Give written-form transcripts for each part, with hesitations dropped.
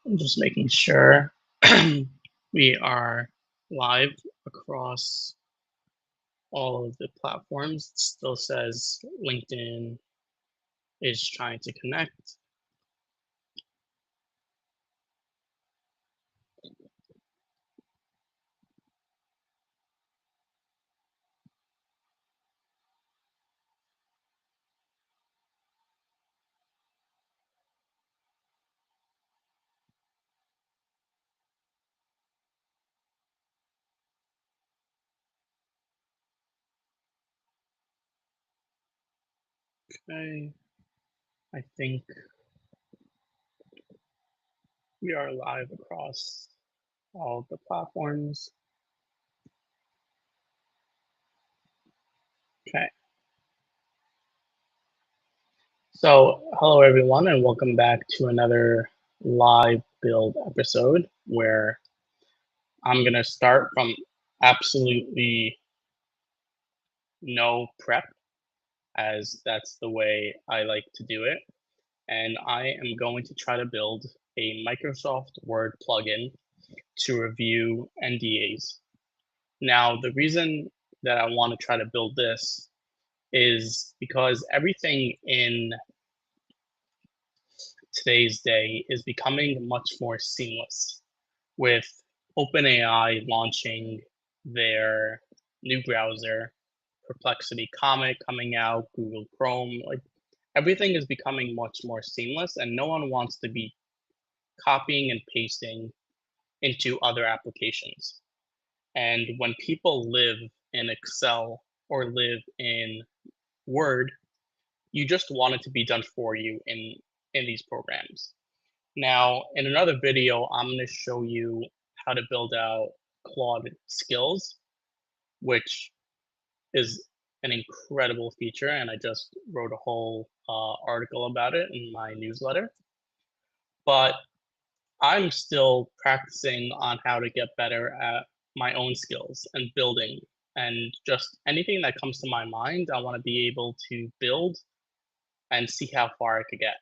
I'm just making sure we are live across all of the platforms. It still says LinkedIn is trying to connect. Okay, I think we are live across all of the platforms. Okay, so hello everyone, and welcome back to another live build episode where I'm gonna start from absolutely no prep, as that's the way I like to do it. And I am going to try to build a Microsoft Word plugin to review NDAs. Now, the reason that I want to try to build this is because everything in today's day is becoming much more seamless with OpenAI launching their new browser, Perplexity Comic coming out, Google Chrome, like everything is becoming much more seamless and no one wants to be copying and pasting into other applications. And when people live in Excel or live in Word, you just want it to be done for you in these programs. Now, in another video, I'm going to show you how to build out Claude skills, which is an incredible feature. And I just wrote a whole article about it in my newsletter. But I'm still practicing on how to get better at my own skills and building and just anything that comes to my mind, I want to be able to build and see how far I could get.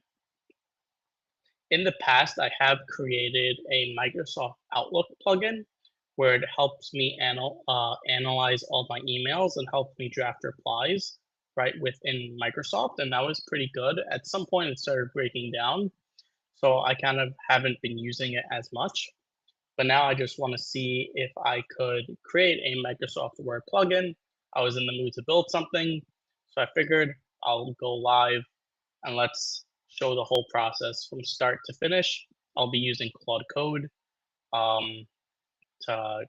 In the past, I have created a Microsoft Outlook plugin where it helps me analyze all my emails and help me draft replies right within Microsoft. And that was pretty good. At some point, it started breaking down. So I kind of haven't been using it as much. But now I just want to see if I could create a Microsoft Word plugin. I was in the mood to build something, so I figured I'll go live and let's show the whole process from start to finish. I'll be using Claude Code um, to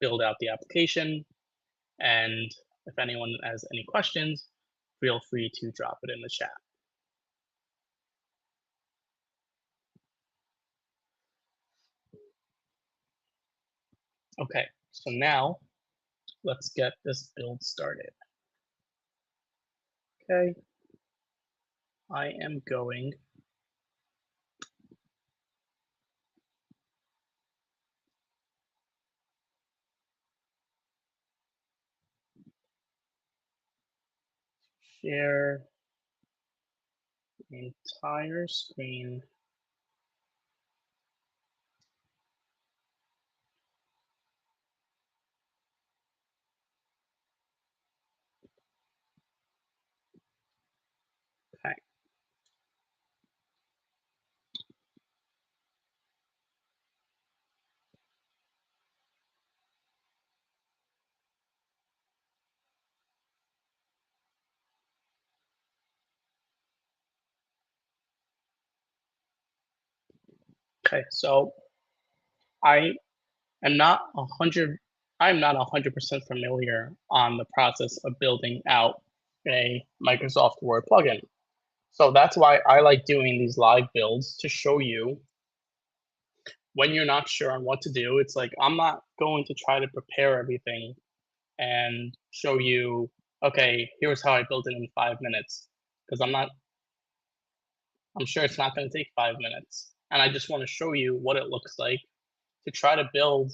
build out the application. And if anyone has any questions, feel free to drop it in the chat. Okay, so now let's get this build started. Okay, I am going share the entire screen. Okay. Okay, so I am not 100. I'm not 100% familiar on the process of building out a Microsoft Word plugin. So that's why I like doing these live builds to show you when you're not sure on what to do. It's like I'm not going to try to prepare everything and show you, okay, here's how I built it in 5 minutes. Because I'm sure it's not going to take 5 minutes. And I just want to show you what it looks like to try to build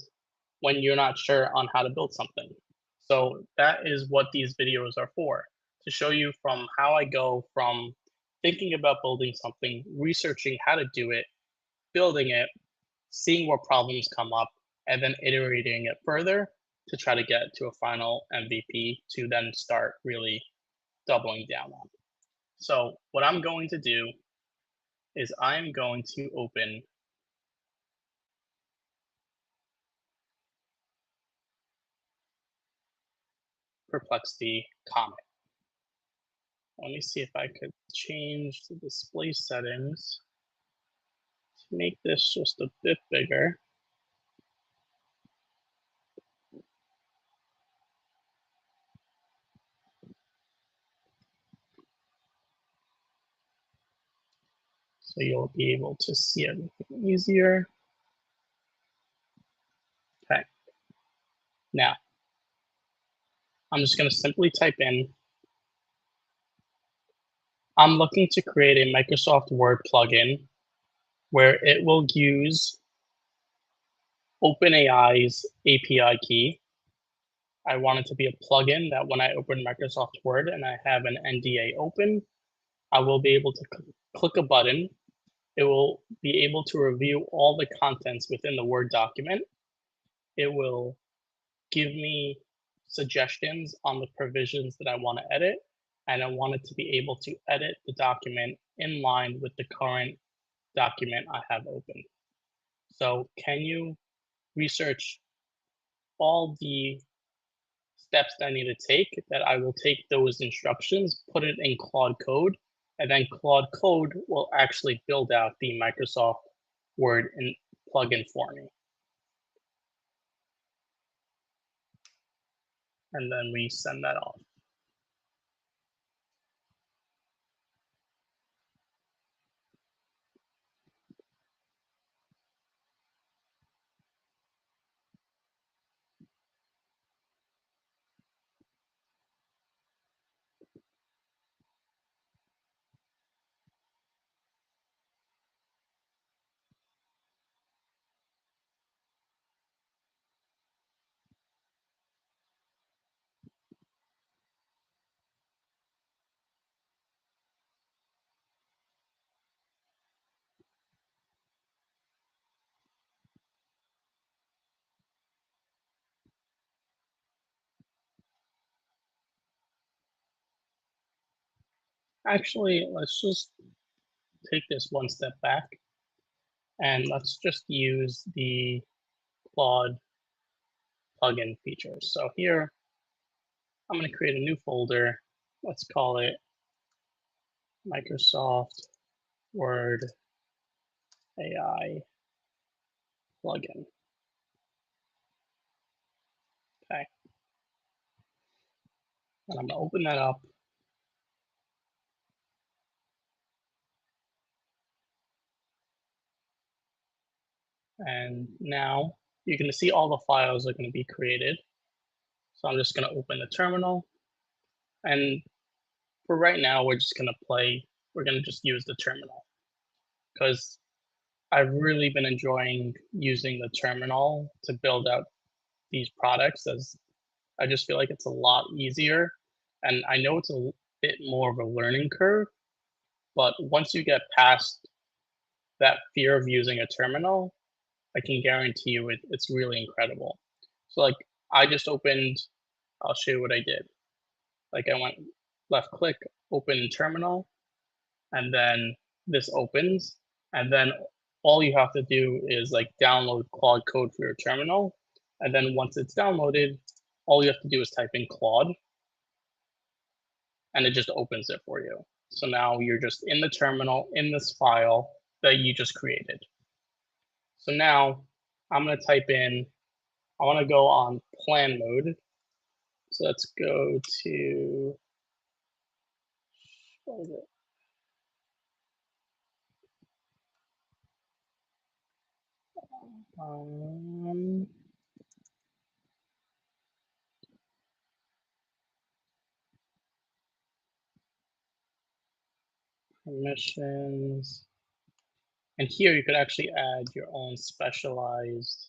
when you're not sure on how to build something. So that is what these videos are for, to show you from how I go from thinking about building something, researching how to do it, building it, seeing what problems come up, and then iterating it further to try to get to a final MVP to then start really doubling down on. So what I'm going to do is I'm going to open Perplexity Comet. Let me see if I could change the display settings to make this just a bit bigger. So you'll be able to see everything easier. Okay. Now, I'm just going to simply type in, I'm looking to create a Microsoft Word plugin where it will use OpenAI's API key. I want it to be a plugin that when I open Microsoft Word and I have an NDA open, I will be able to click a button. It will be able to review all the contents within the Word document. It will give me suggestions on the provisions that I want to edit, and I want it to be able to edit the document in line with the current document I have open. So can you research all the steps that I need to take, that I will take those instructions, put it in Claude Code, and then Claude Code will actually build out the Microsoft Word plugin for me. And then we send that off. Actually, let's just take this one step back and let's just use the Claude plugin features. So here, I'm going to create a new folder. Let's call it Microsoft Word AI plugin. Okay. And I'm going to open that up. And now you're going to see all the files are going to be created. So I'm just going to open the terminal. And for right now, we're just going to we're going to just use the terminal because I've really been enjoying using the terminal to build out these products, as I just feel like it's a lot easier. And I know it's a bit more of a learning curve, but once you get past that fear of using a terminal, I can guarantee you it's really incredible. So like I just opened, I'll show you what I did. Like I went left click, open terminal, and then this opens. And then all you have to do is like download Claude Code for your terminal. And then once it's downloaded, all you have to do is type in Claude and it just opens it for you. So now you're just in the terminal in this file that you just created. So now I'm going to type in, I want to go on plan mode. So let's go to, what is it? Permissions. And here you could actually add your own specialized,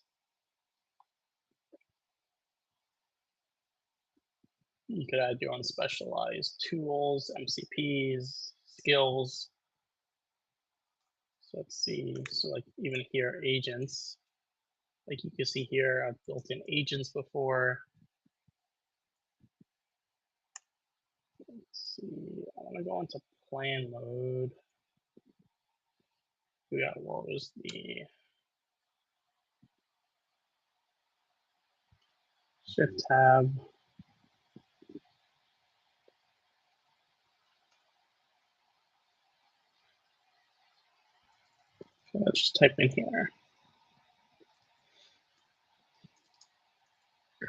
you could add your own specialized tools, MCPs, skills. So let's see. So like even here, agents, like you can see here, I've built in agents before. Let's see, I want to go into plan mode. We got what was the shift tab. So let's just type in here.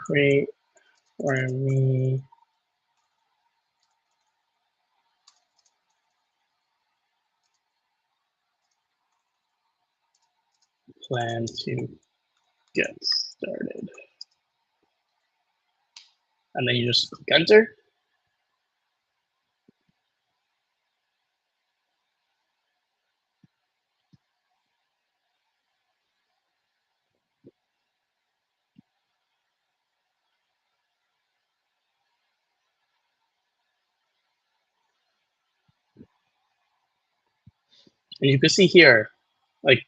Create for me plan to get started. And then you just click enter. And you can see here, like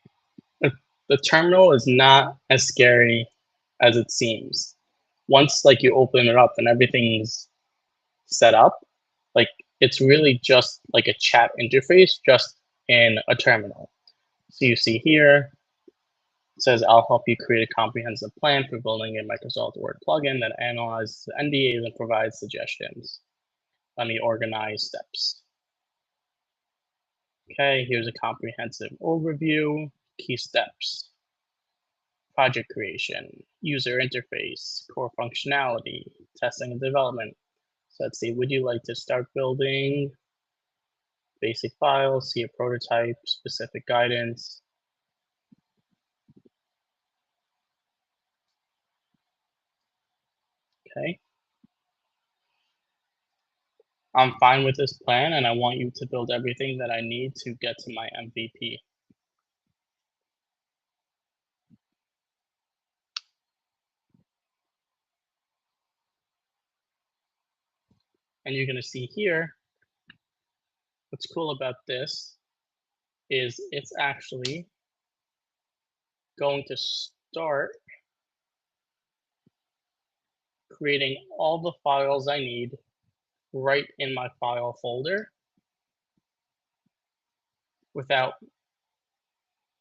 the terminal is not as scary as it seems. Once like you open it up and everything's set up, like it's really just like a chat interface just in a terminal. So you see here, it says, I'll help you create a comprehensive plan for building a Microsoft Word plugin that analyzes NDAs and provides suggestions. Let me organize steps. Okay, here's a comprehensive overview, key steps, project creation, user interface, core functionality, testing and development. So let's see, would you like to start building basic files, see a prototype, specific guidance? Okay. I'm fine with this plan and I want you to build everything that I need to get to my MVP. And you're gonna see here, what's cool about this is it's actually going to start creating all the files I need right in my file folder without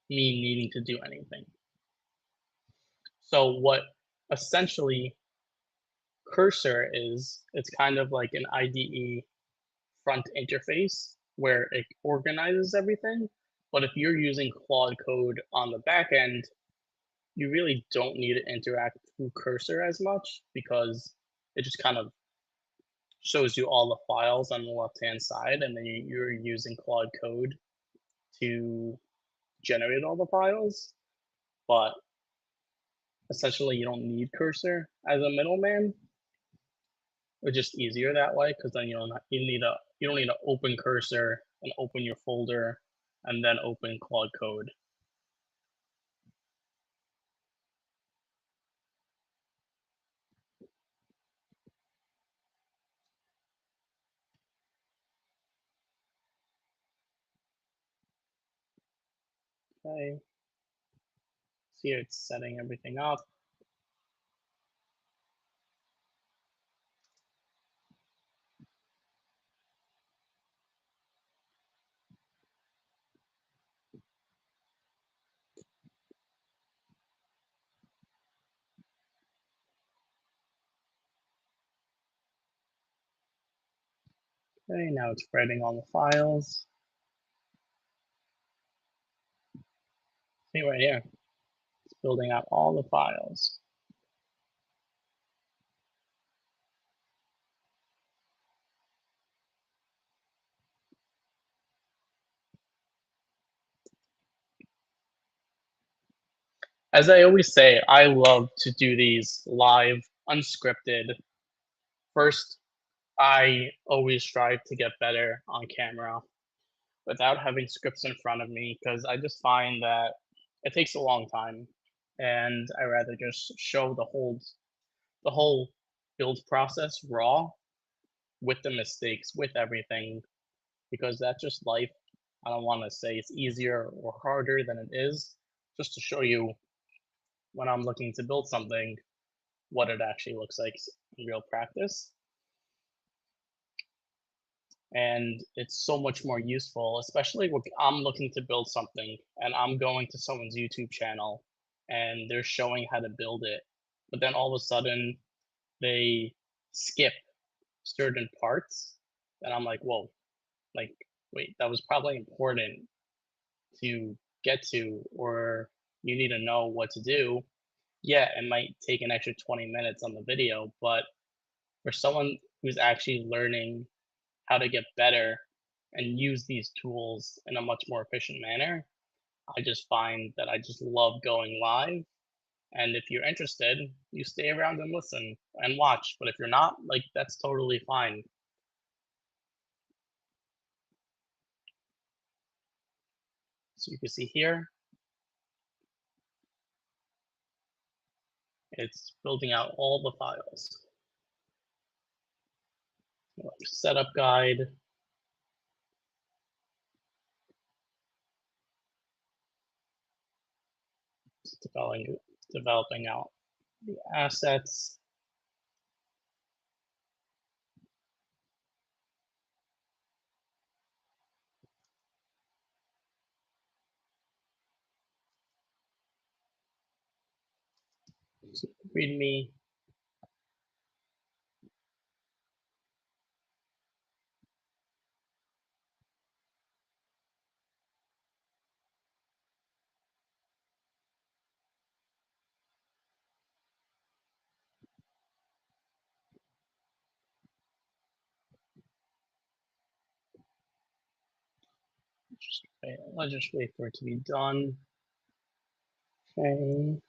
me needing to do anything. So what essentially Cursor is, it's kind of like an IDE front interface where it organizes everything. But if you're using Claude code on the back end, you really don't need to interact through Cursor as much because it just kind of shows you all the files on the left-hand side, and then you're using Claude code to generate all the files. But essentially, you don't need Cursor as a middleman. It's just easier that way because then you don't need to open Cursor and open your folder and then open Claude code. Okay. See, it's setting everything up. Okay, now it's writing all the files. See right here, it's building out all the files. As I always say, I love to do these live, unscripted. First, I always strive to get better on camera without having scripts in front of me because I just find that it takes a long time, and I rather just show the whole build process raw with the mistakes, with everything, because that's just life. I don't want to say it's easier or harder than it is, just to show you when I'm looking to build something, what it actually looks like in real practice. And it's so much more useful, especially when I'm looking to build something and I'm going to someone's YouTube channel and they're showing how to build it, but then all of a sudden they skip certain parts, and I'm like, whoa, like, wait, that was probably important to get to, or you need to know what to do. Yeah, it might take an extra 20 minutes on the video, but for someone who's actually learning how to get better and use these tools in a much more efficient manner, I just find that I just love going live. And if you're interested, you stay around and listen and watch. But if you're not, like, that's totally fine. So you can see here, it's building out all the files. Setup guide, developing out the assets. README, let's just wait for it to be done. Okay.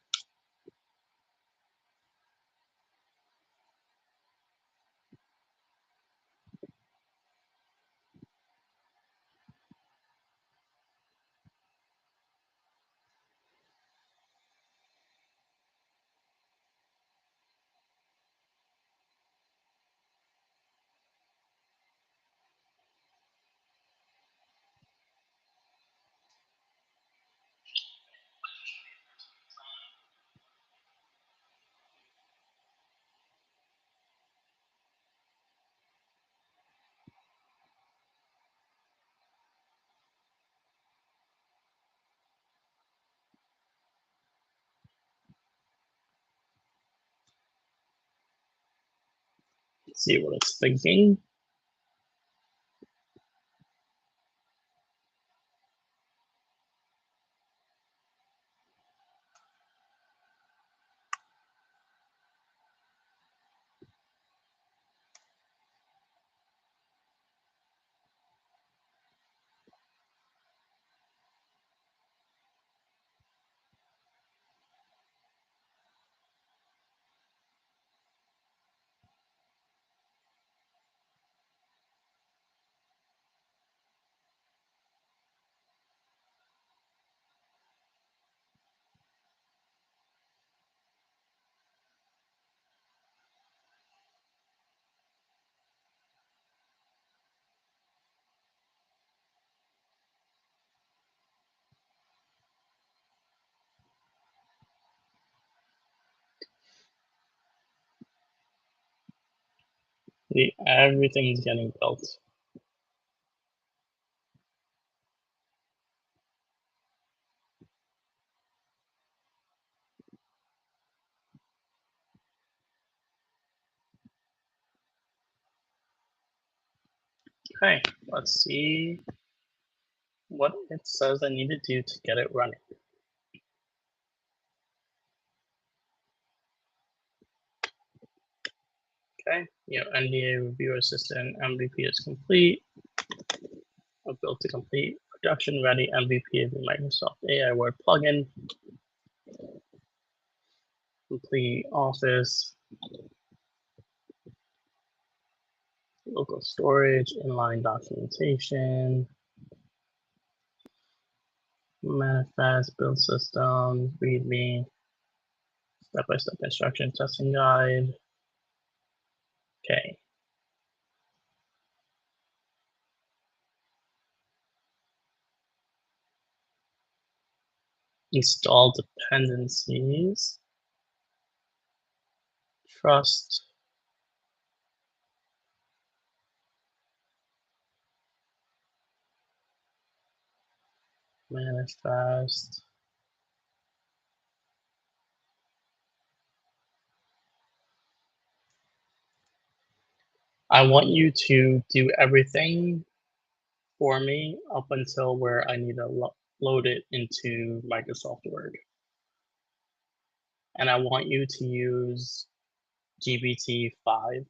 Let's see what it's thinking. Everything's getting built. Okay, let's see what it says I need to do to get it running. Okay, NDA review assistant MVP is complete. I've built a complete production ready MVP of the Microsoft AI Word plugin. Complete Office, local storage, inline documentation, manifest, build system, README, step-by-step instruction testing guide. Okay. Install dependencies, trust, manifest. I want you to do everything for me up until where I need to load it into Microsoft Word. And I want you to use GPT-5.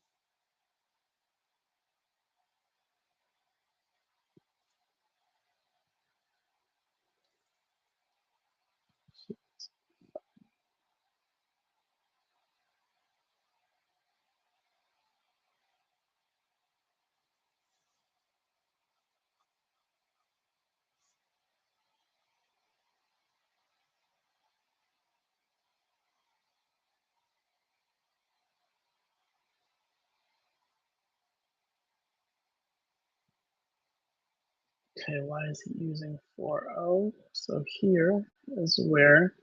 Okay, why is it using 4.0? So here is where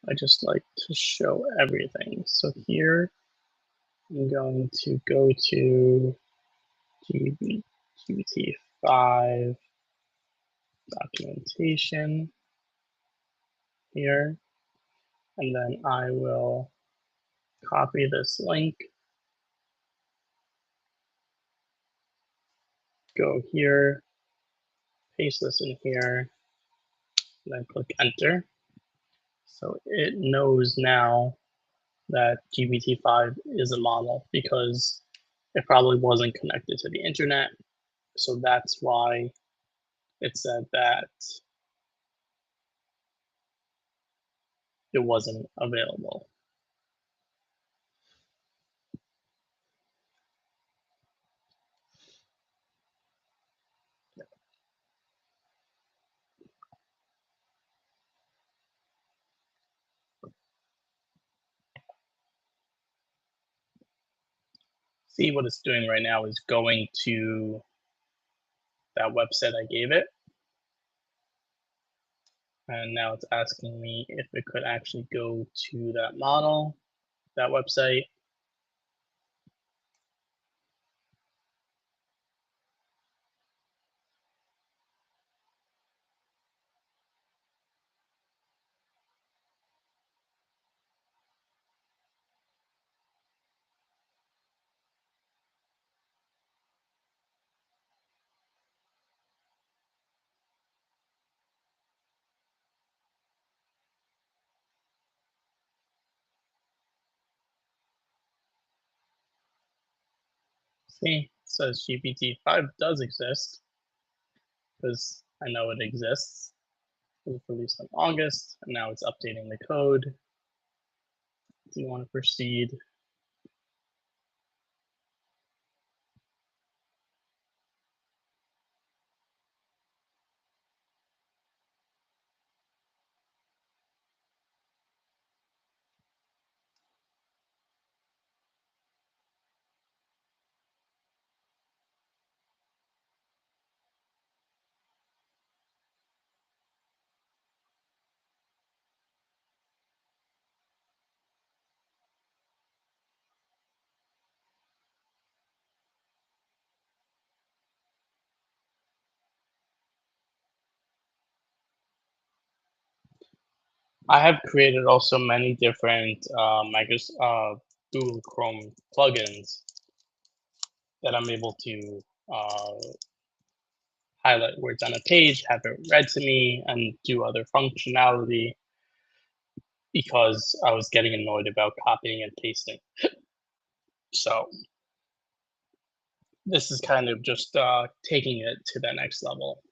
I just like to show everything. So here I'm going to go to GPT-5 documentation here, and then I will copy this link, go here, paste this in here, and then click enter. So it knows now that GPT-5 is a model because it probably wasn't connected to the internet. So that's why it said that it wasn't available. See, what it's doing right now is going to that website I gave it. And now it's asking me if it could actually go to that model, that website. See, it says GPT-5 does exist because I know it exists. It was released in August, and now it's updating the code. Do you want to proceed? I have created also many different Google Chrome plugins that I'm able to uh, highlight words on a page, have it read to me, and do other functionality because I was getting annoyed about copying and pasting. So this is kind of just taking it to the next level.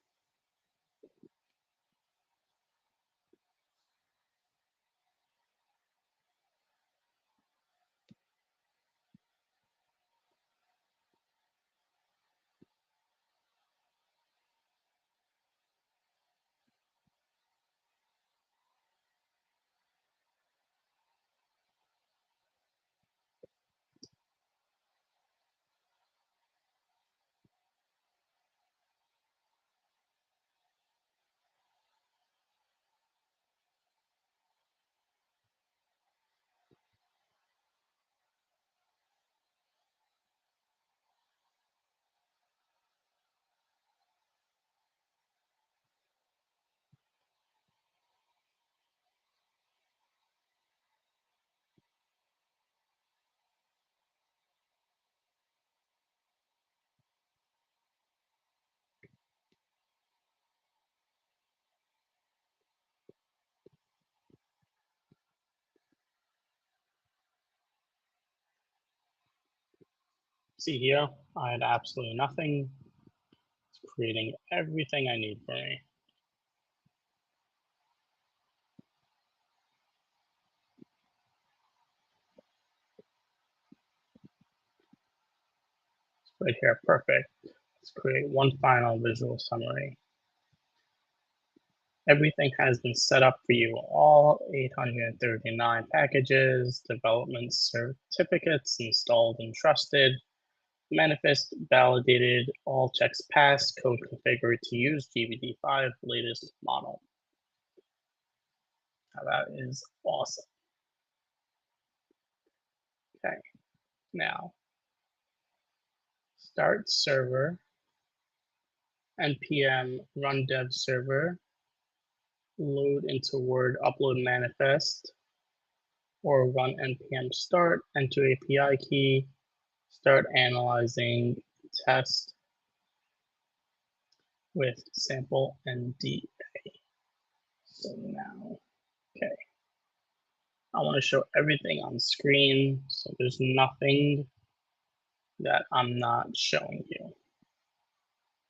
See here, I had absolutely nothing. It's creating everything I need for me. Right here, perfect. Let's create one final visual summary. Everything has been set up for you. All 839 packages, development certificates installed and trusted, manifest validated, all checks passed, code configured to use GPT-5 latest model. Now that is awesome. Okay, now start server, npm run dev server, load into Word, upload manifest, or run npm start, enter API key, start analyzing test with sample NDA. So now, okay, I want to show everything on screen, so there's nothing that I'm not showing you.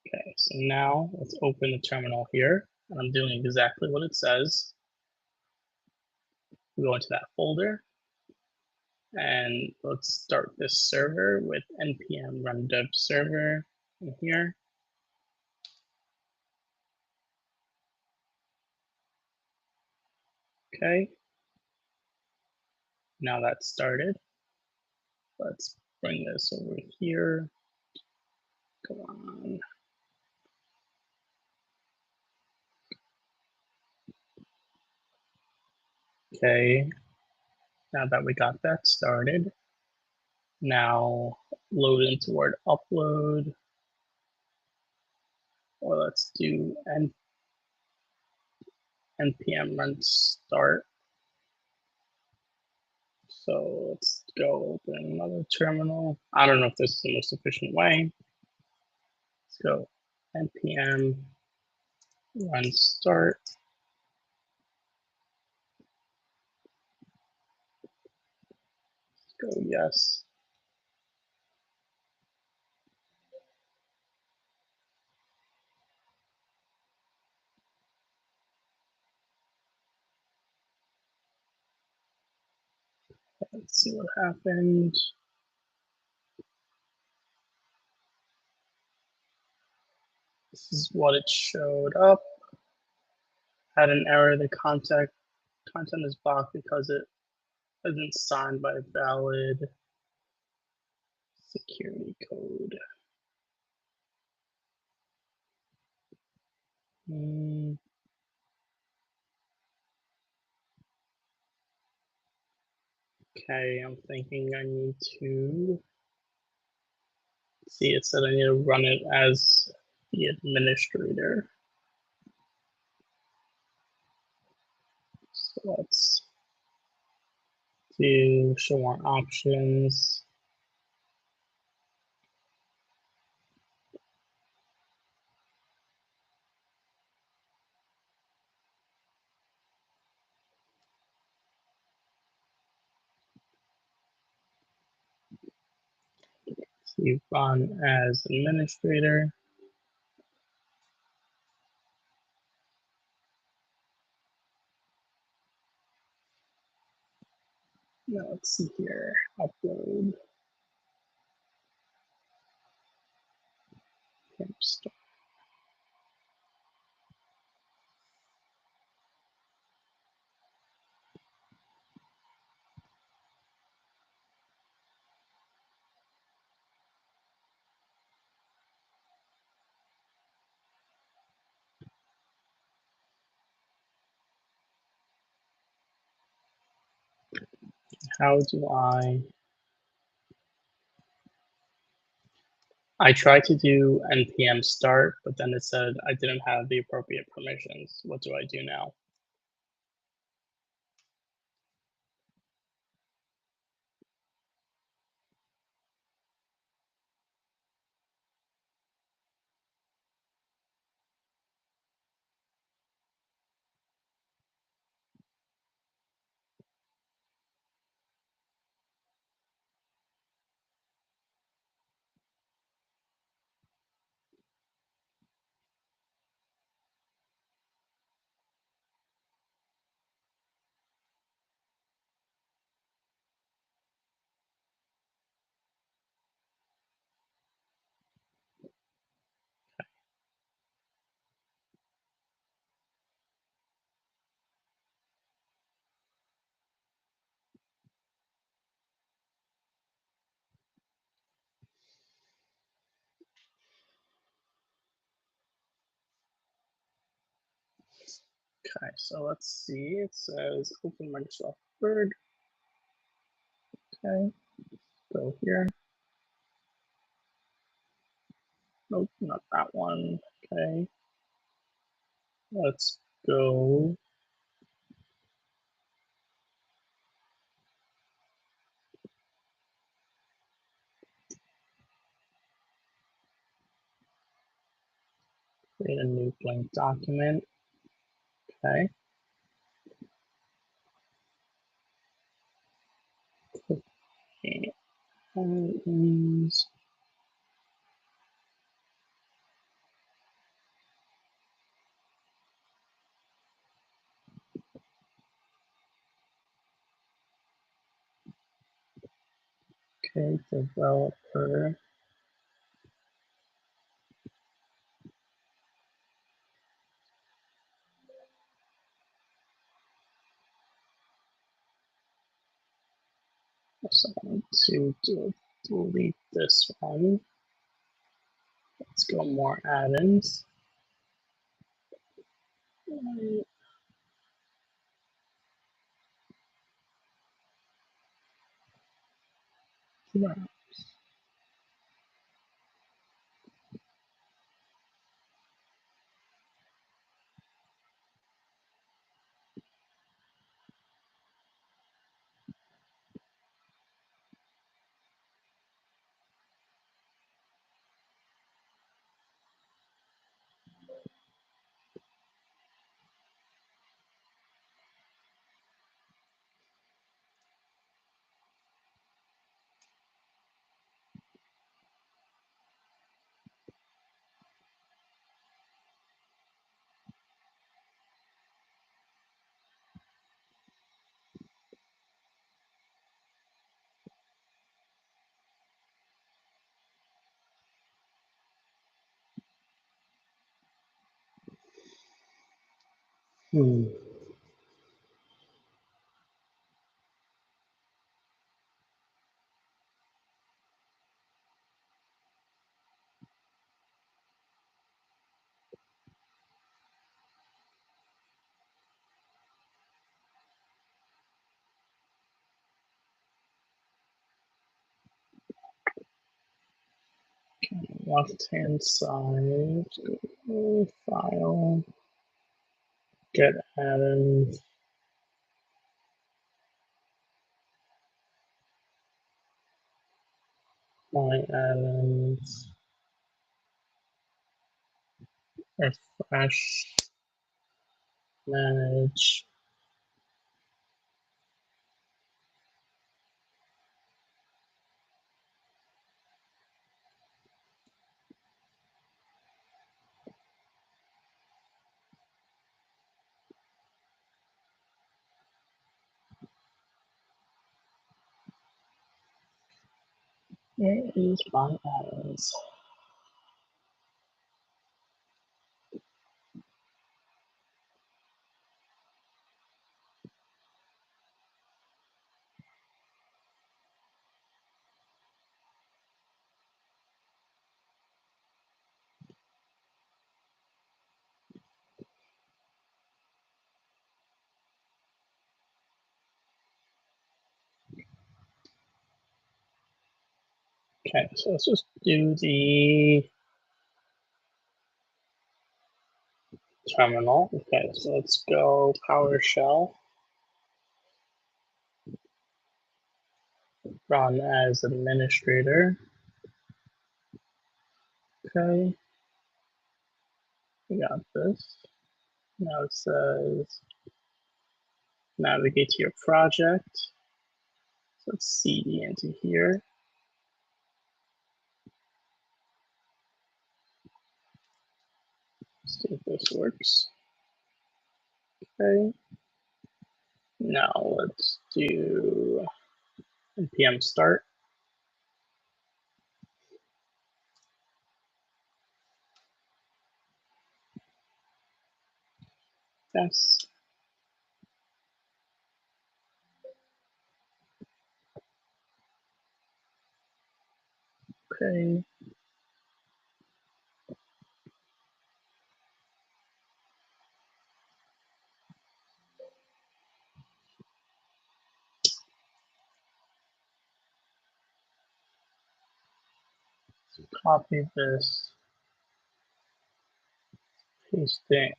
Okay, so now let's open the terminal here, and I'm doing exactly what it says. We go into that folder, and let's start this server with npm run dev server in here. Okay, now that's started. Let's bring this over here. Come on. Okay, now that we got that started, now load into Word upload, or let's do npm run start. So let's go open another terminal. I don't know if this is the most efficient way. Let's go npm run start. Let's go yes. Let's see what happened. This is what it showed up. Had an error. The content is blocked because it isn't signed by a valid security code. Okay, I'm thinking I need to see. It said I need to run it as the administrator. So let's do show more options. See run as administrator. Now let's see here. Upload. How do I tried to do npm start, but then it said I didn't have the appropriate permissions. What do I do now? Okay, so let's see. It says open Microsoft Word. Okay, go here. Nope, not that one. Okay, let's go. Create a new blank document. Okay. Okay. Okay, developer. So I want to delete this one. Let's go more add-ins. Hmm. Left-hand side, file, get add-ins, my add-ins, refresh, manage. Where is my add-ins? Okay, so let's just do the terminal. Okay, so let's go PowerShell, run as administrator. Okay, we got this. Now it says navigate to your project. So let's cd into here. See if this works. Okay. Now let's do npm start. Yes. Okay. Copy this, paste it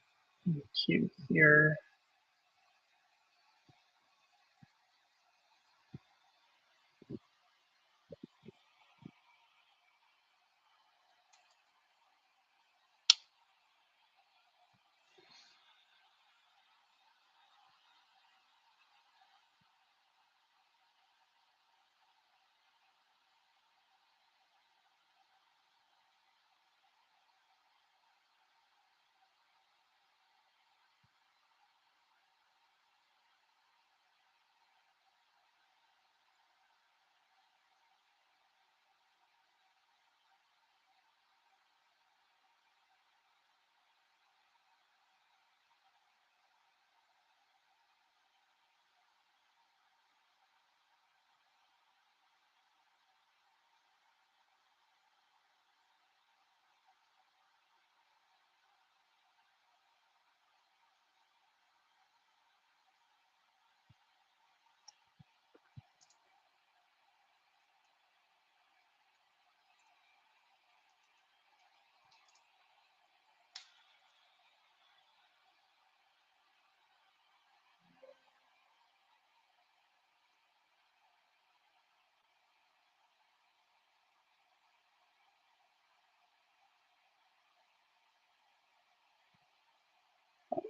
into here.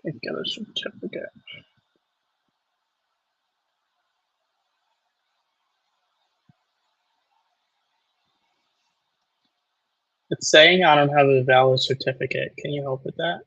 And get a certificate. It's saying I don't have a valid certificate. Can you help with that?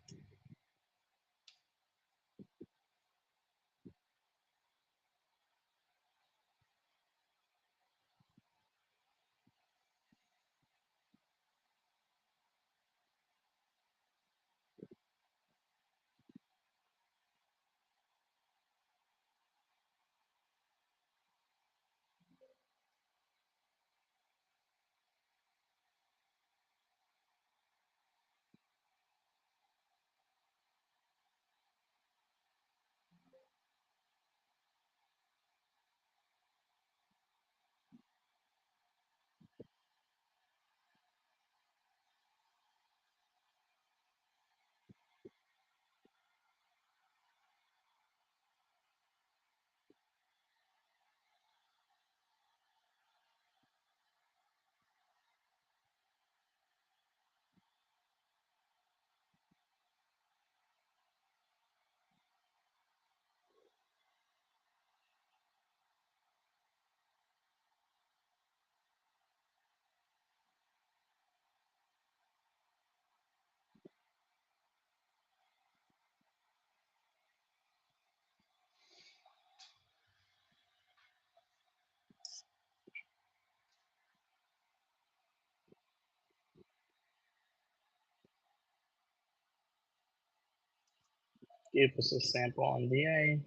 Give us a sample NDA.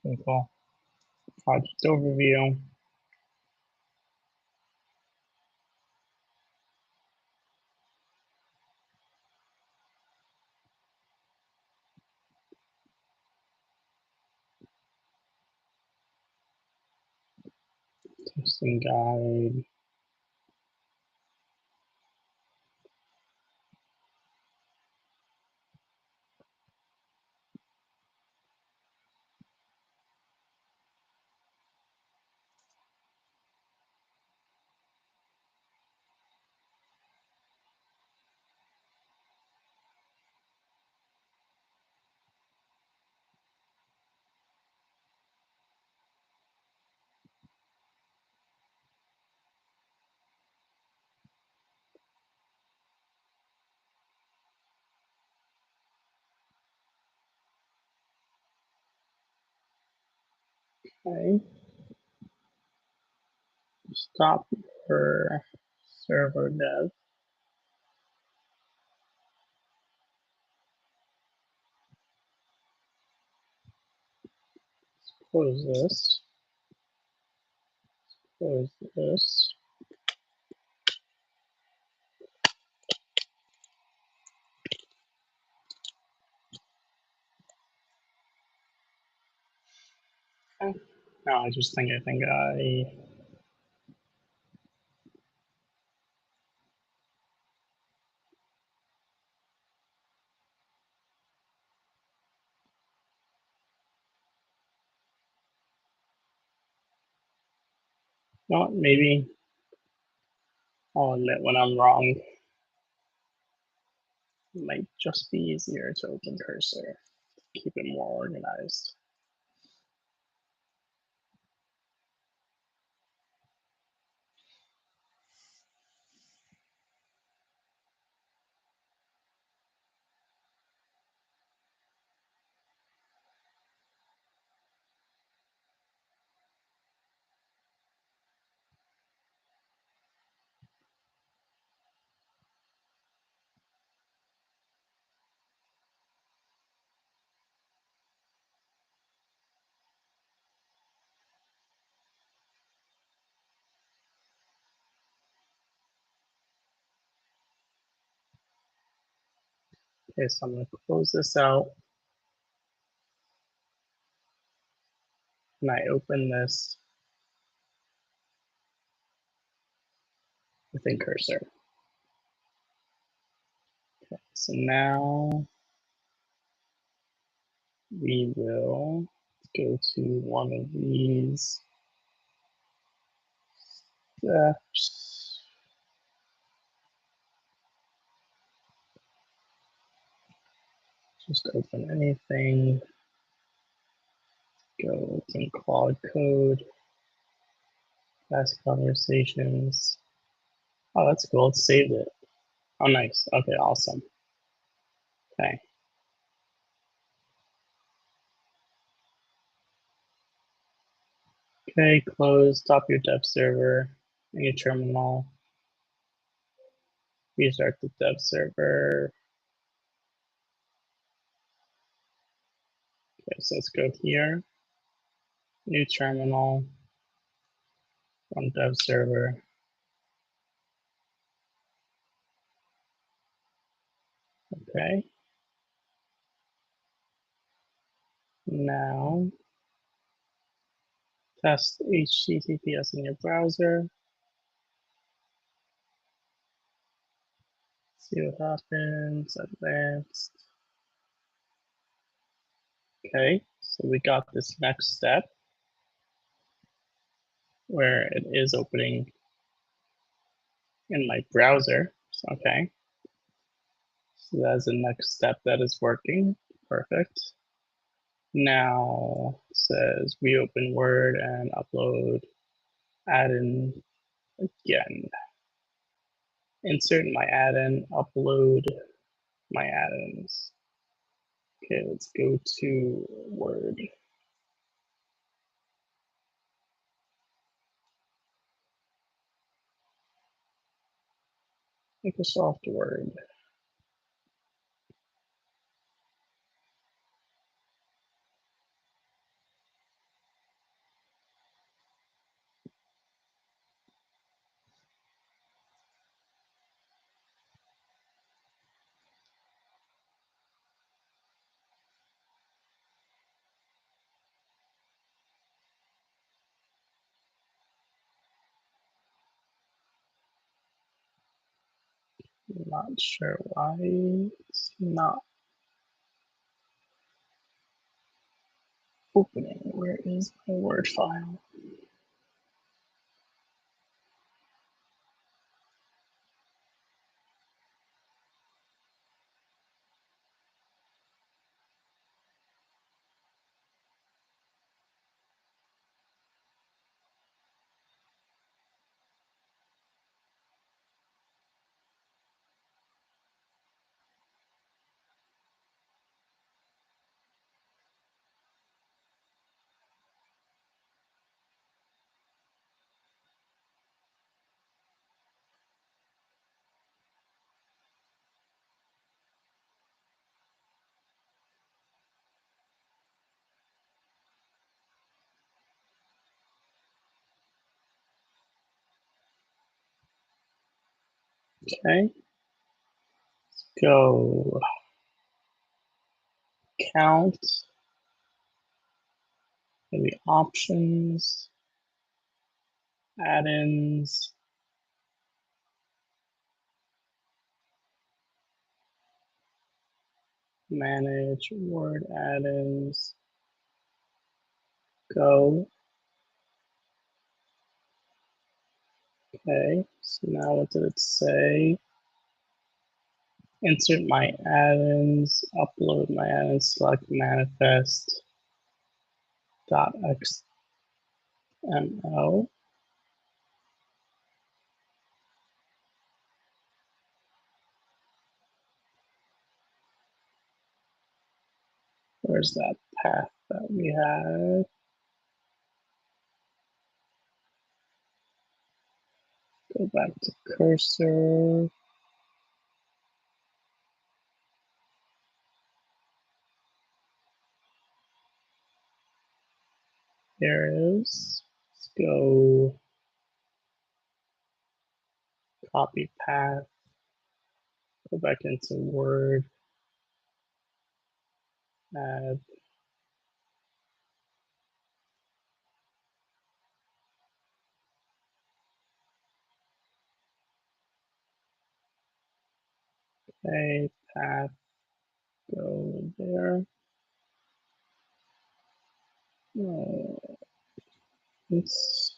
Pretty cool. Project overview. Testing guide. Okay. Stop for server dev. Close this. Close this. Okay. Now I think I Not maybe I'll admit when I'm wrong. It might just be easier to open cursor, keep it more organized. Okay, so I'm going to close this out. And I open this within cursor. Okay, so now we will go to one of these steps. Just open anything. Go open Claude Code, Fast Conversations. Oh, that's cool. It saved it. Oh, nice. Okay, awesome. Okay. Okay, close, stop your dev server and your terminal. Restart the dev server. Okay, so let's go here. New terminal. Run dev server. Okay. Now test HTTPS in your browser. See what happens. Advanced. Okay, so we got this next step where it is opening in my browser. Okay, so that's the next step that is working. Perfect. Now it says reopen Word and upload, add in again. Insert my add-in, upload my add-ins. Okay, let's go to Word. Microsoft Word. Not sure why it's not opening. Where is my Word file? Okay, go count, maybe options, add-ins, manage Word add-ins, go. Okay, so now what did it say? Insert my add-ins, upload my add-ins, select manifest dot xml. Where's that path that we had? Go back to cursor. There it is. Let's go copy path. Go back into Word. Add. Okay, path. Go there. It's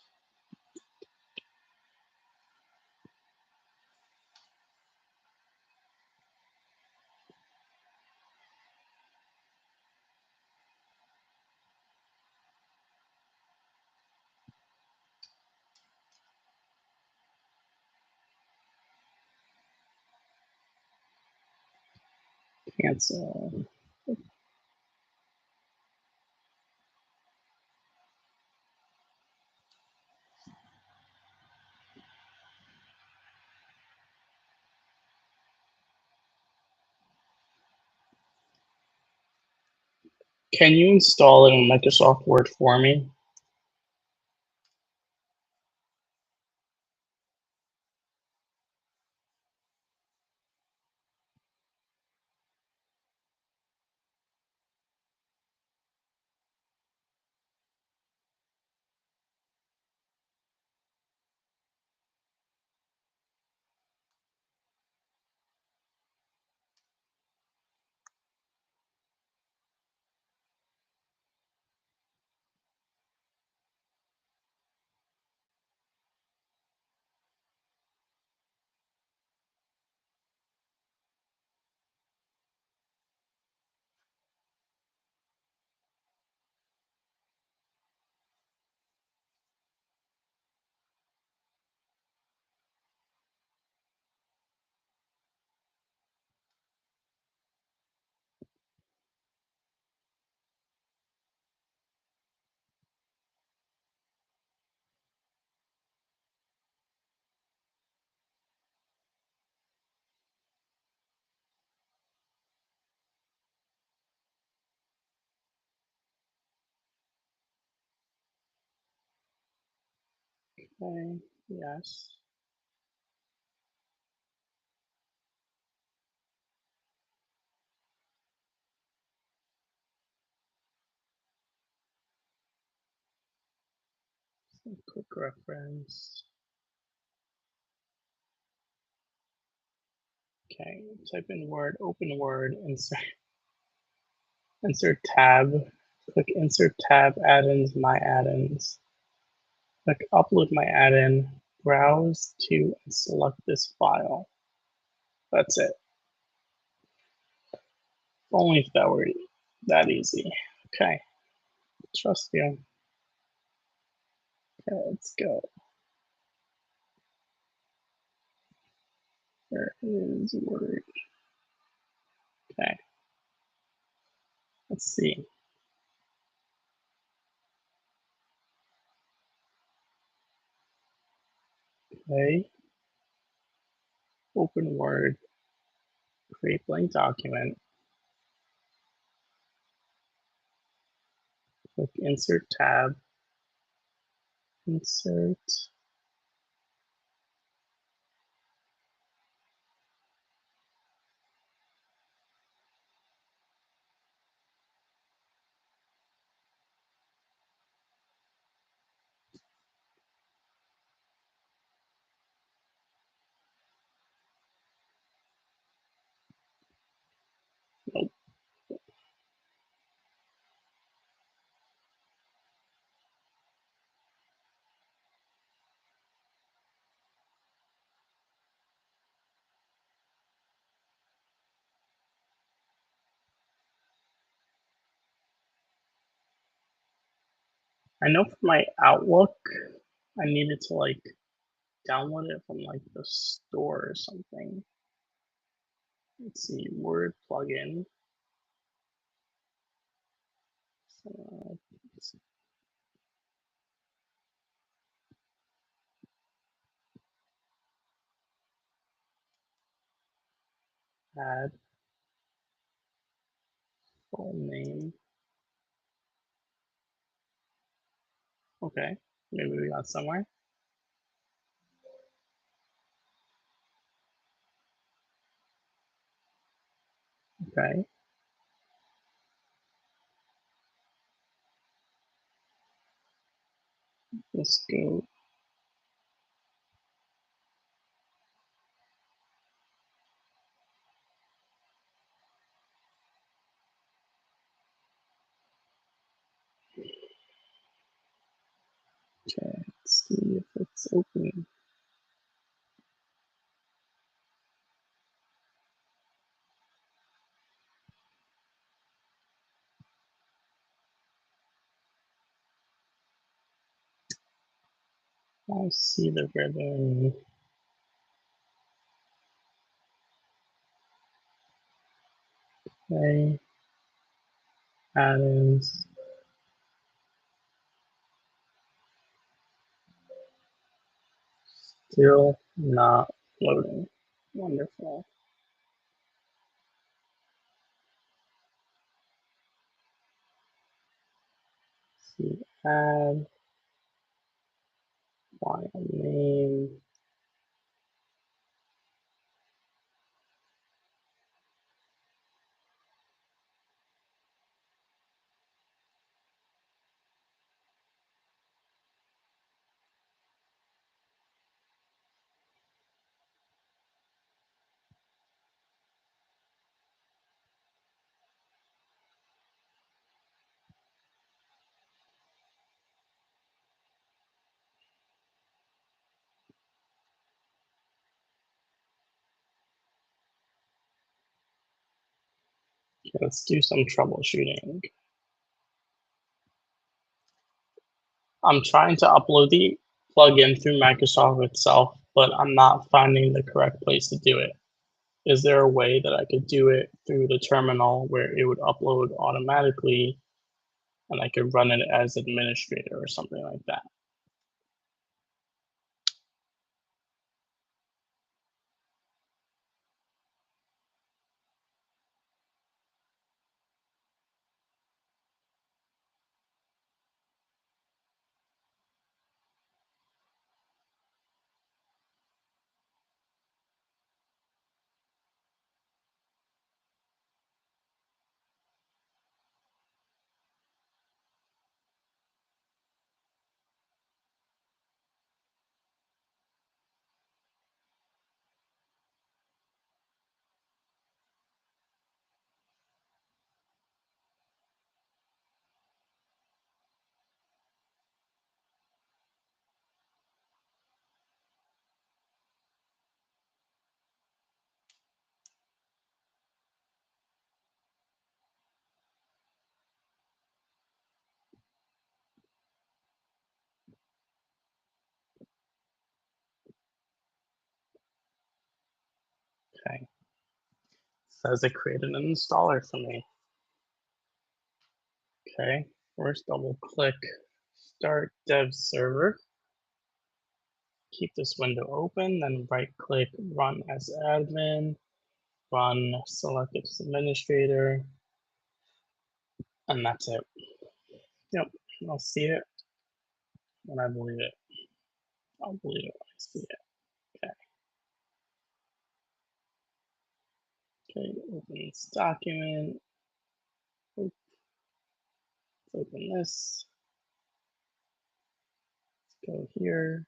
cancel. Can you install it in Microsoft Word for me? Okay, yes. Some quick reference. Okay, type in Word, open Word, insert tab. Click insert tab, add-ins, my add-ins. Click upload my add-in, browse to and select this file. That's it. If only if that were that easy. Okay, trust you. Okay, let's go. There is Word. Okay, let's see. Okay, open Word, create blank document, click insert tab, insert. Nope. I know for my Outlook, I needed to like download it from like the store or something. Let's see, Word plugin. So, add full name. Okay, maybe we got somewhere. Okay, let's go. Okay, let's see if it's opening. I see the ribbon. Okay, add-ins. Still not loading. Wonderful. See, add file name. Okay, let's do some troubleshooting. I'm trying to upload the plugin through Microsoft itself, but I'm not finding the correct place to do it. Is there a way that I could do it through the terminal where it would upload automatically and I could run it as administrator or something like that? Okay. Says it created an installer for me. Okay. First double click start dev server. Keep this window open, then right click run as admin, run select as administrator, and that's it. Yep, I'll see it when I believe it. I'll believe it when I see it. Okay, open this document. Let's open this. Let's go here.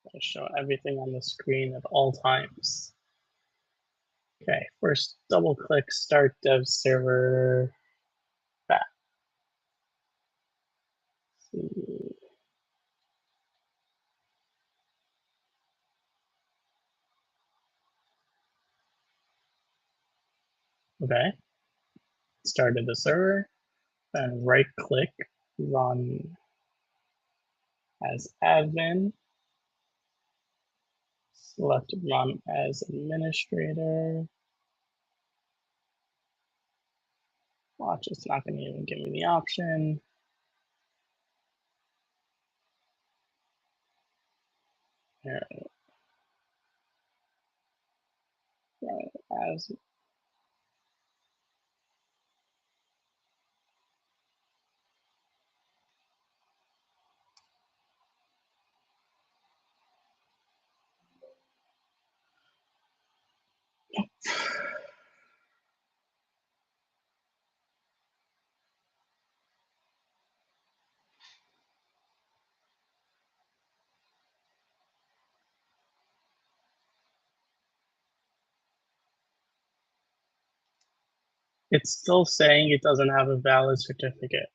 I'll show everything on the screen at all times. Okay, first double click start dev server back. Okay, started the server, then right click run as admin, select run as administrator. Watch, it's not going to even give me the option. Here, as it's still saying it doesn't have a valid certificate.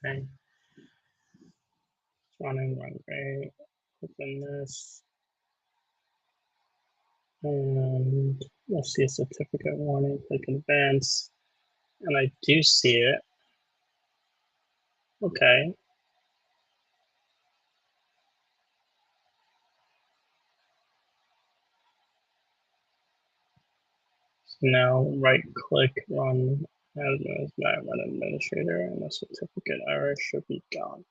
Okay, it's running, run great. Open this. And we'll see a certificate warning, click advance. And I do see it. Okay. So now right click run as my run administrator, and the certificate error should be gone.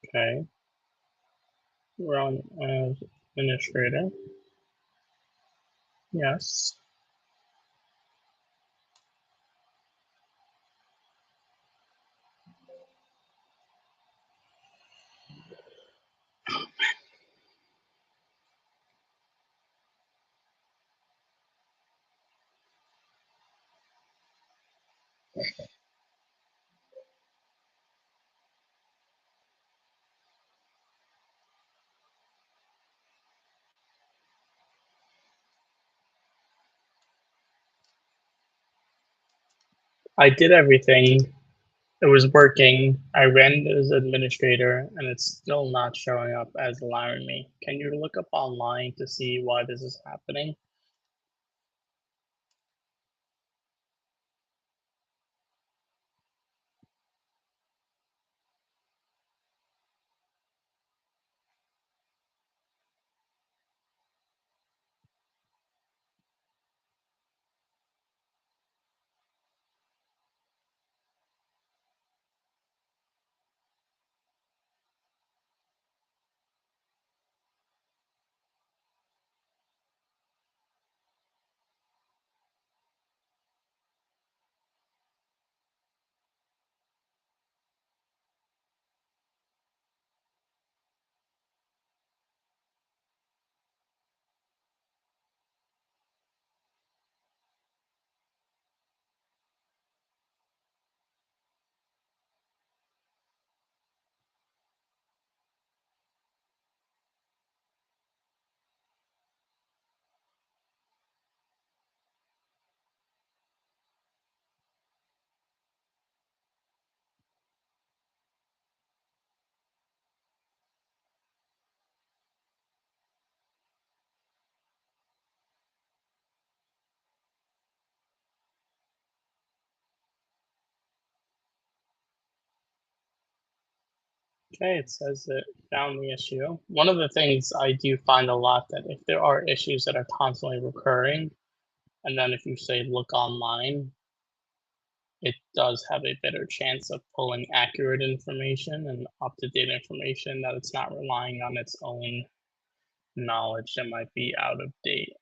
Okay. Run as administrator. Yes. I did everything. It was working. I ran it as administrator, and it's still not showing up as allowing me. Can you look up online to see why this is happening? Okay, it says it found the issue. One of the things I do find a lot that if there are issues that are constantly recurring, and then if you say look online, it does have a better chance of pulling accurate information and up-to-date information, that it's not relying on its own knowledge that might be out of date.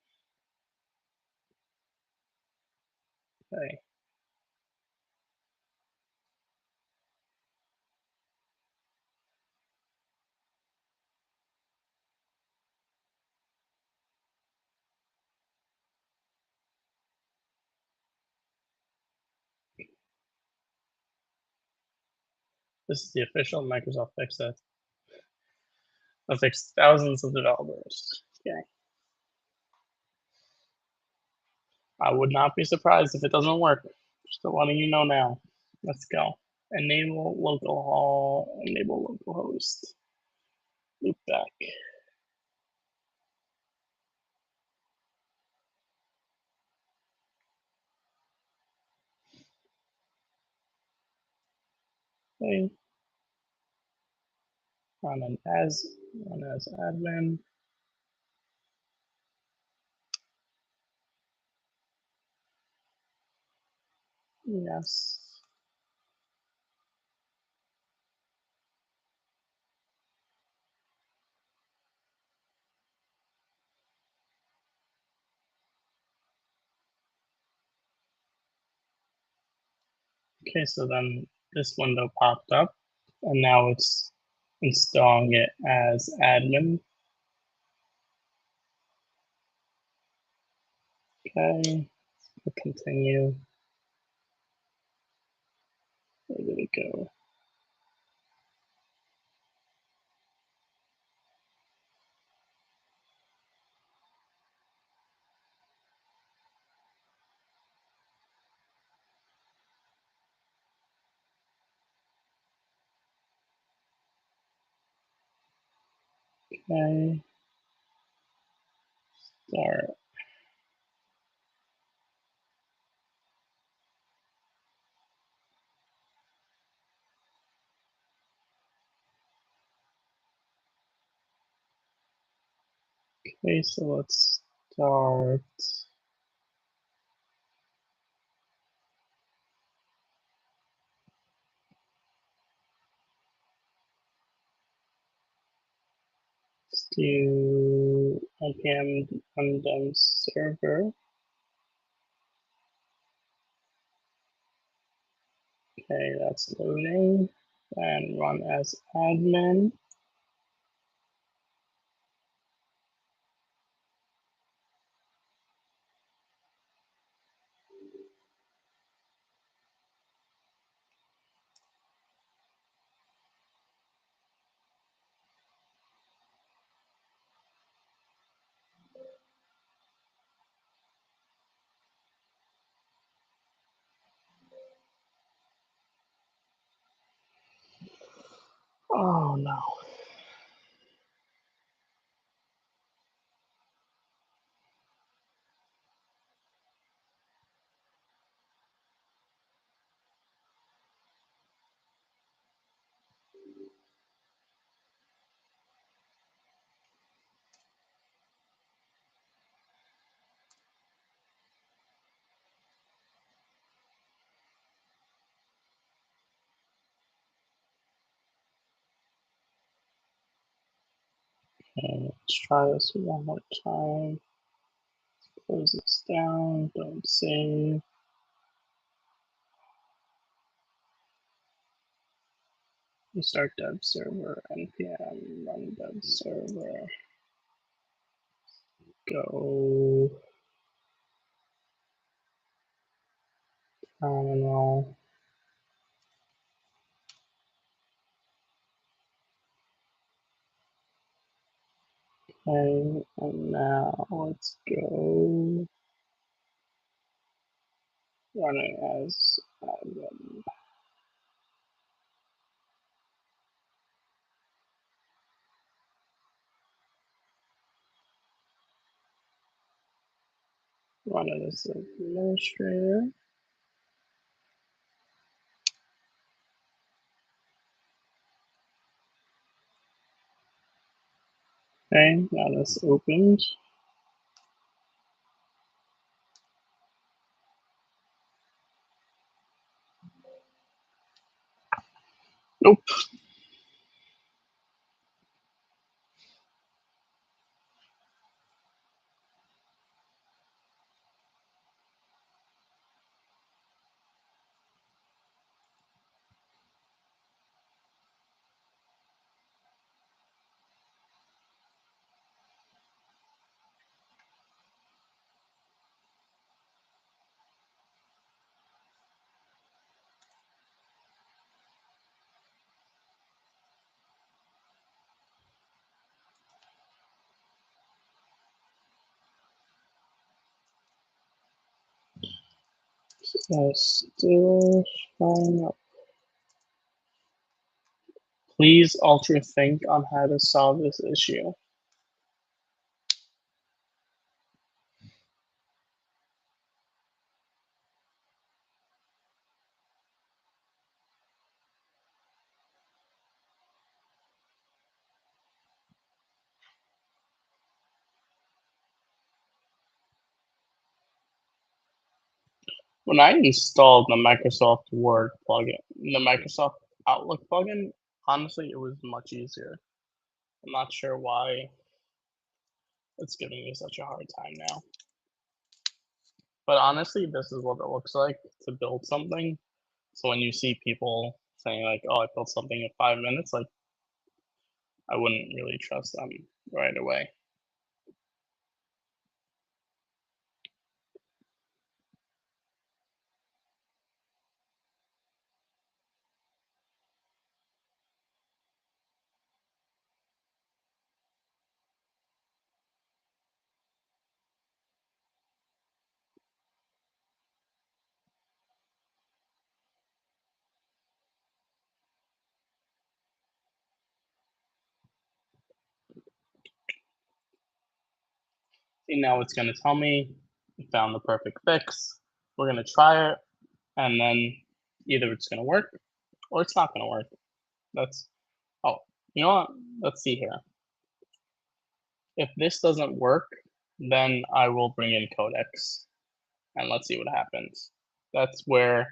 Okay. This is the official Microsoft fix that affects thousands of developers. Okay. I would not be surprised if it doesn't work. Just letting you know now. Let's go. Enable enable localhost. Loopback. Okay. Run as admin. Yes. Okay, so then this window popped up, and now it's installing it as admin. Okay, continue. Where did it go? Okay, start. Okay, so let's start. Let's do npm undem server. Okay, that's loading. And run as admin. Oh no. Okay, let's try this one more time. Close this down, don't save. Start dev server, npm run dev server. Go terminal. Okay, and now let's go run it as admin. Run it as administrator. Okay, now this opened. Nope. Still showing up. Please ultra think on how to solve this issue. When I installed the Microsoft Word plugin, the Microsoft Outlook plugin, honestly, it was much easier. I'm not sure why it's giving me such a hard time now. But honestly, this is what it looks like to build something. So when you see people saying like, "Oh, I built something in 5 minutes," like I wouldn't really trust them right away. See, now it's going to tell me I found the perfect fix. We're going to try it, and then either it's going to work or it's not going to work. That's, oh, you know what? Let's see here. If this doesn't work, then I will bring in Codex and let's see what happens. That's where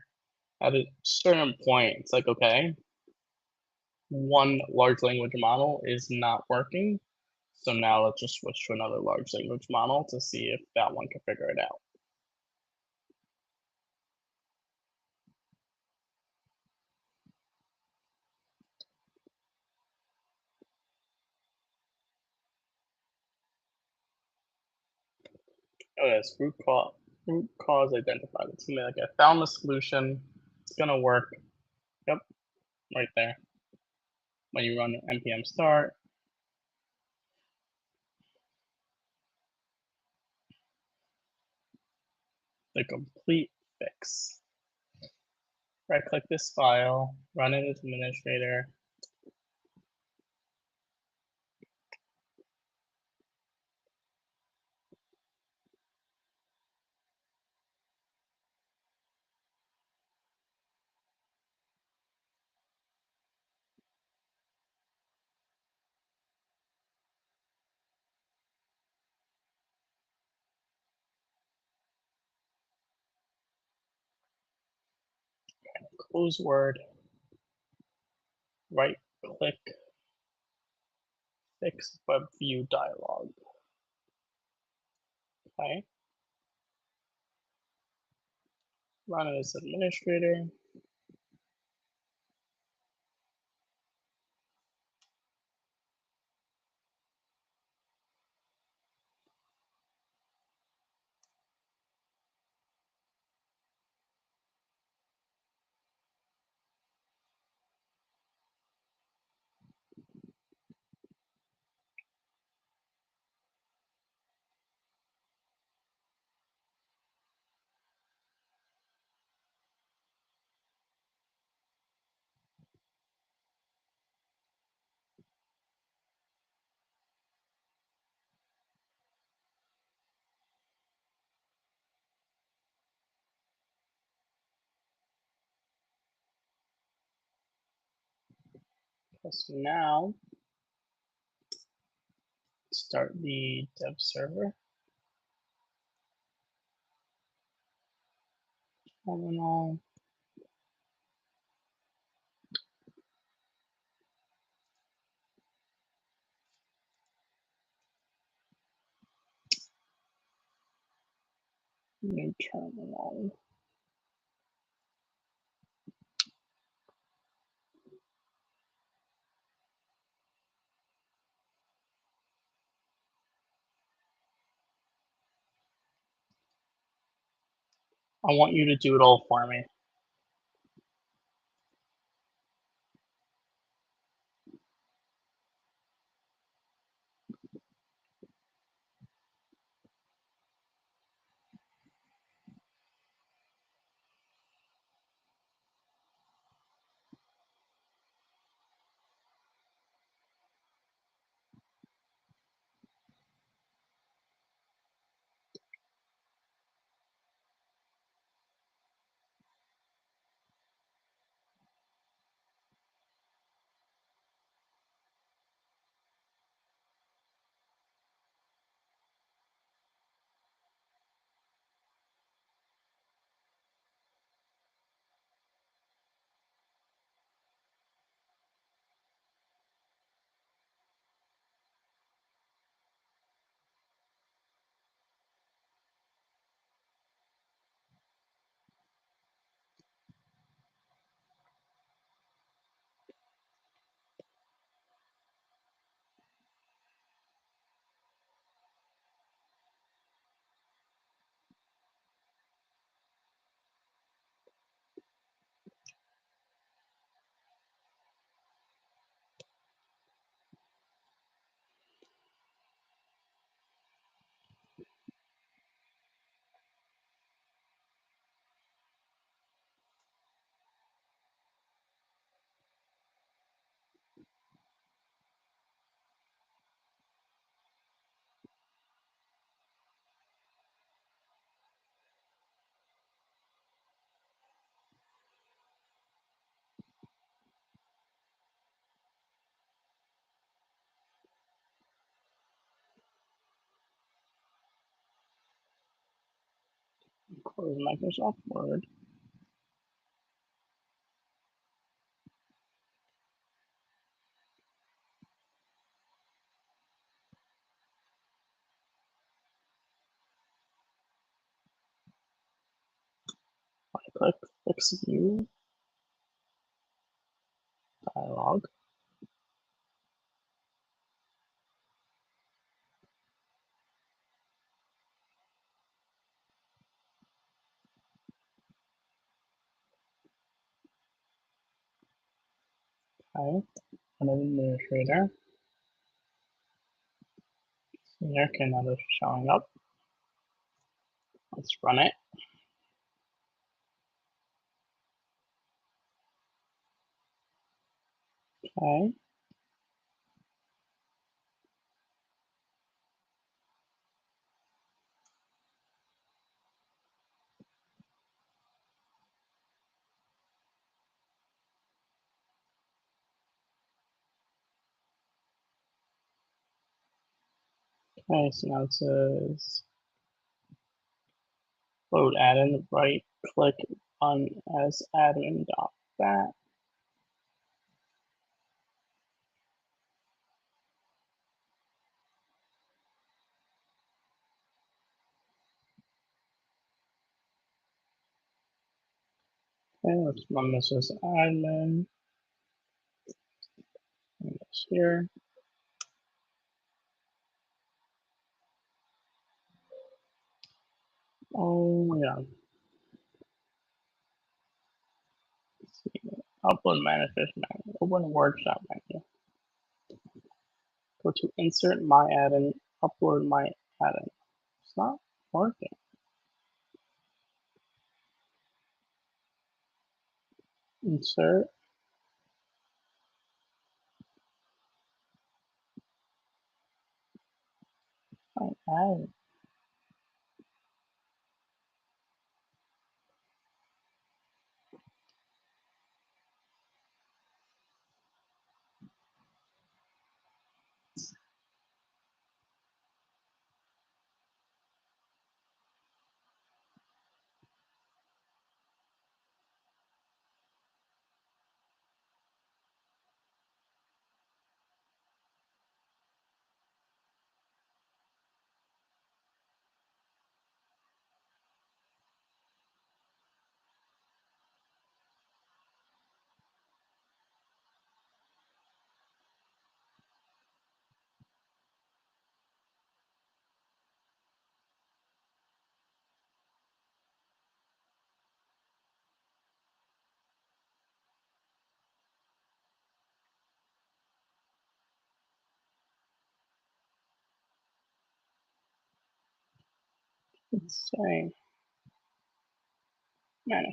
at a certain point, it's like, okay, one large language model is not working. So now let's just switch to another large language model to see if that one can figure it out. Oh yes, root cause identified. It's gonna be like I found the solution. It's gonna work. Yep, right there. When you run npm start, the complete fix. Right click this file, run it as administrator. Close Word, right click, fix web view dialog. Okay, run it as administrator. So now start the dev server. Terminal. New terminal. I want you to do it all for me. Close Microsoft Word. Click Fix View dialog. Okay. Another administrator. Senior Canada showing up. Let's run it. Okay. Okay, so now it says load add-in, right click on as admin.bat. Okay, let's run this as admin. And this here. Oh yeah. Let's see. Upload manifest menu. Open workshop menu. Go to insert my add-in, upload my add-in. It's not working. Insert my add-in. Let's say, man,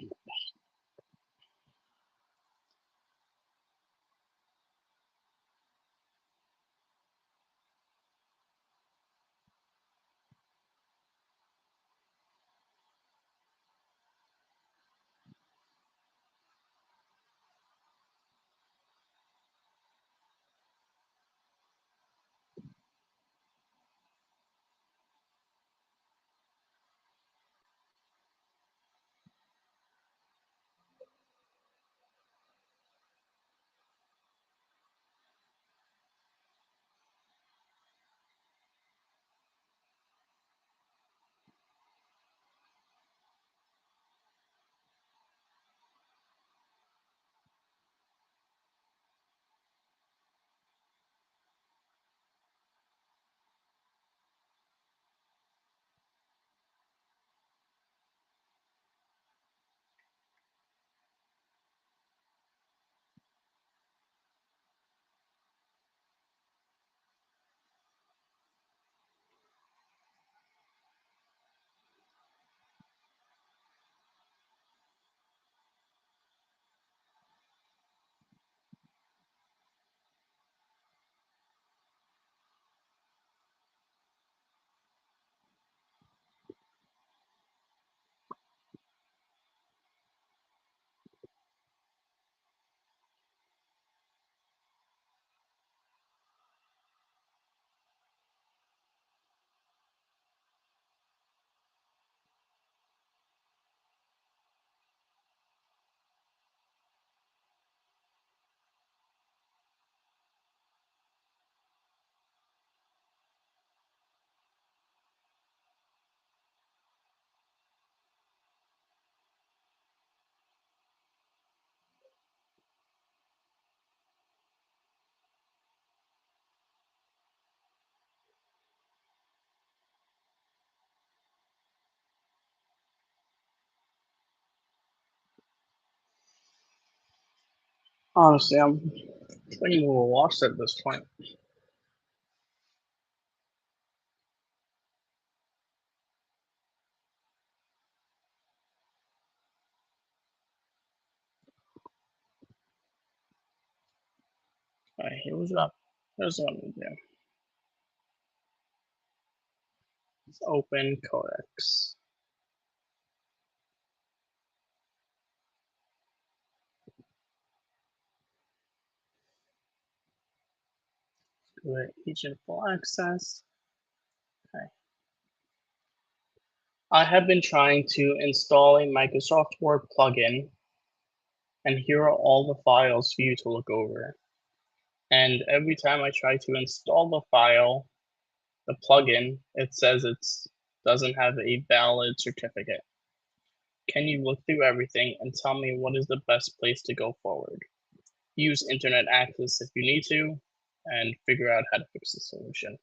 honestly, I'm pretty little lost at this point. All right, here we go. Here's what I'm gonna do. Let's open codecs. Do it agent full access. Okay. I have been trying to install a Microsoft Word plugin, and here are all the files for you to look over. And every time I try to install the file, the plugin, it says it doesn't have a valid certificate. Can you look through everything and tell me what is the best place to go forward? Use internet access if you need to, and figure out how to fix the solution.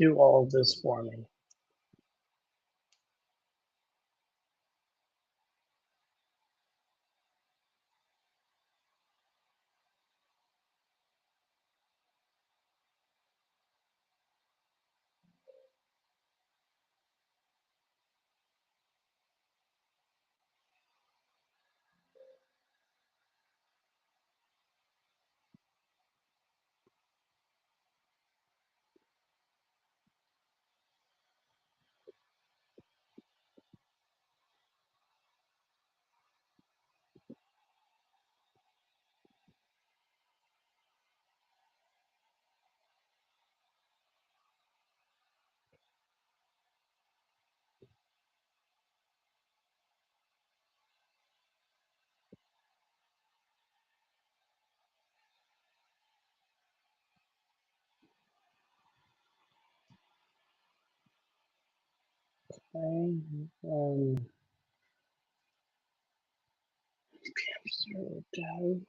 do all of this for me. Okay. So dev.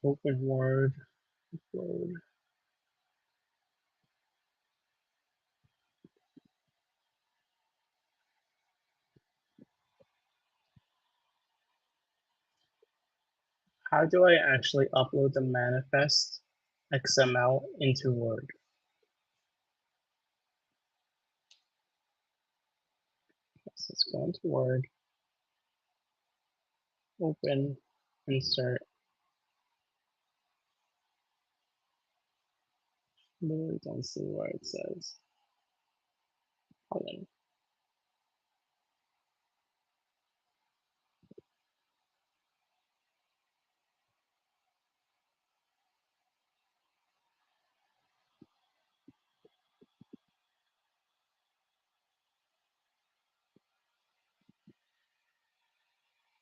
Open word. Load. How do I actually upload the manifest XML into Word? So let's go into Word, open, insert. Literally don't see where it says. Hold on.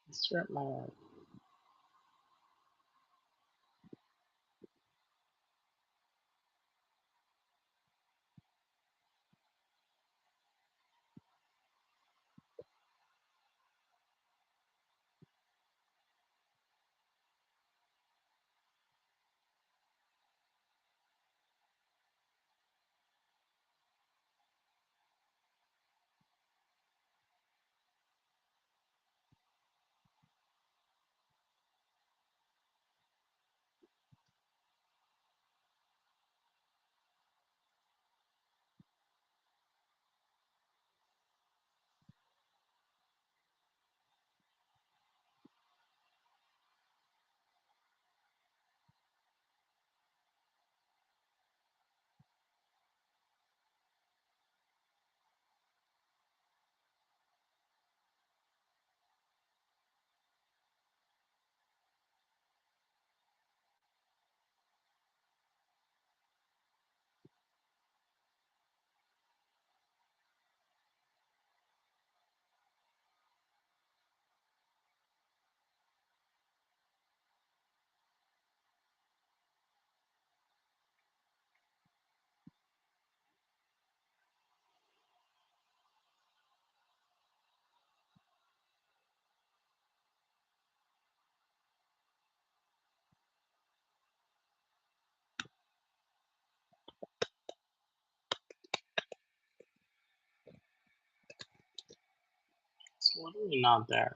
Insert my. It's literally not there.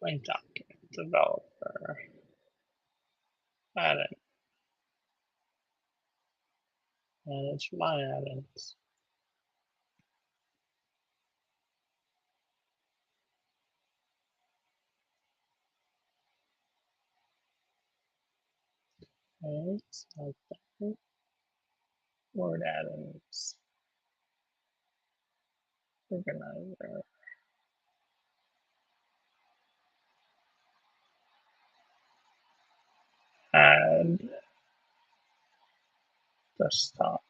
Plain document developer. Add-in. Manage my add-ins. Okay, select that. Word add-ins. Organizer. Add desktop.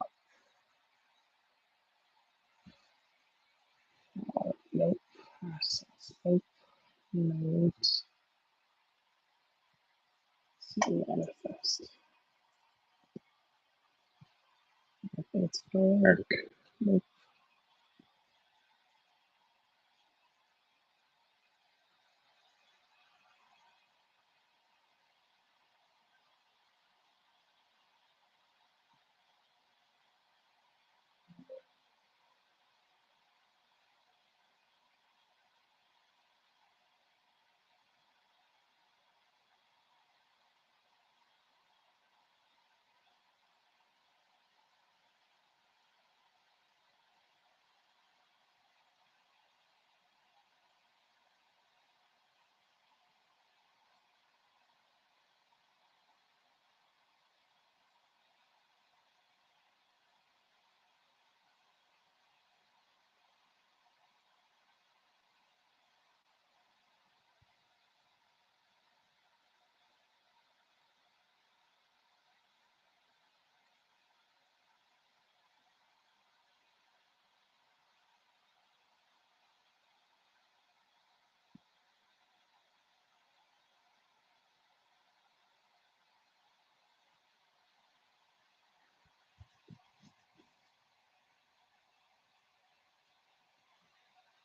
Nope. Assets. Nope. Notes. Manifest. I think it's gonna work. Nope.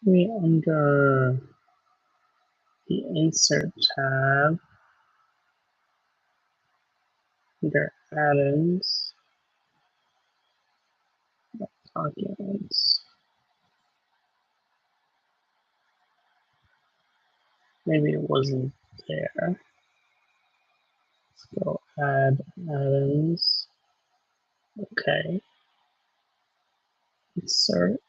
We under the insert tab, under add-ins, documents. Maybe it wasn't there. Let's go add add-ins. Okay. Insert.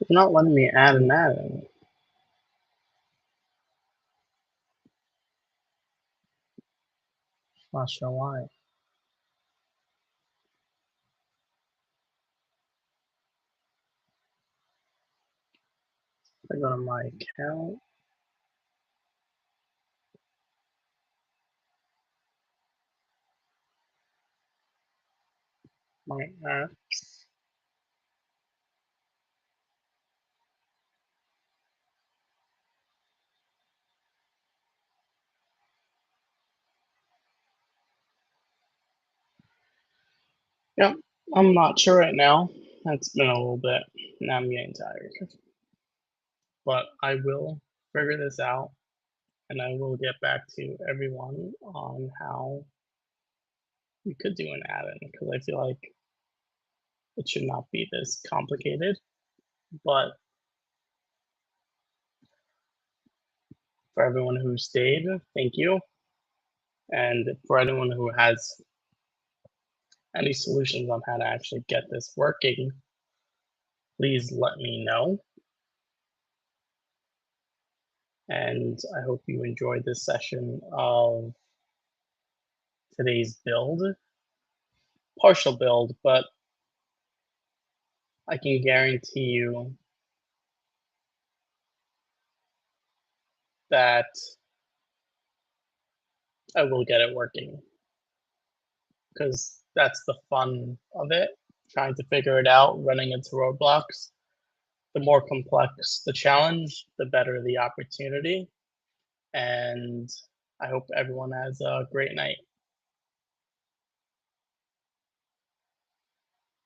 It's not letting me add an add-in. Not sure why. I go to my account. My apps. Yep, I'm not sure right now. It's been a little bit. Now I'm getting tired. But I will figure this out and I will get back to everyone on how we could do an add-in because I feel like it should not be this complicated. But for everyone who stayed, thank you. And for anyone who has any solutions on how to actually get this working, please let me know. And I hope you enjoyed this session of today's build, partial build, but I can guarantee you that I will get it working because that's the fun of it, trying to figure it out, running into roadblocks. The more complex the challenge, the better the opportunity. And I hope everyone has a great night.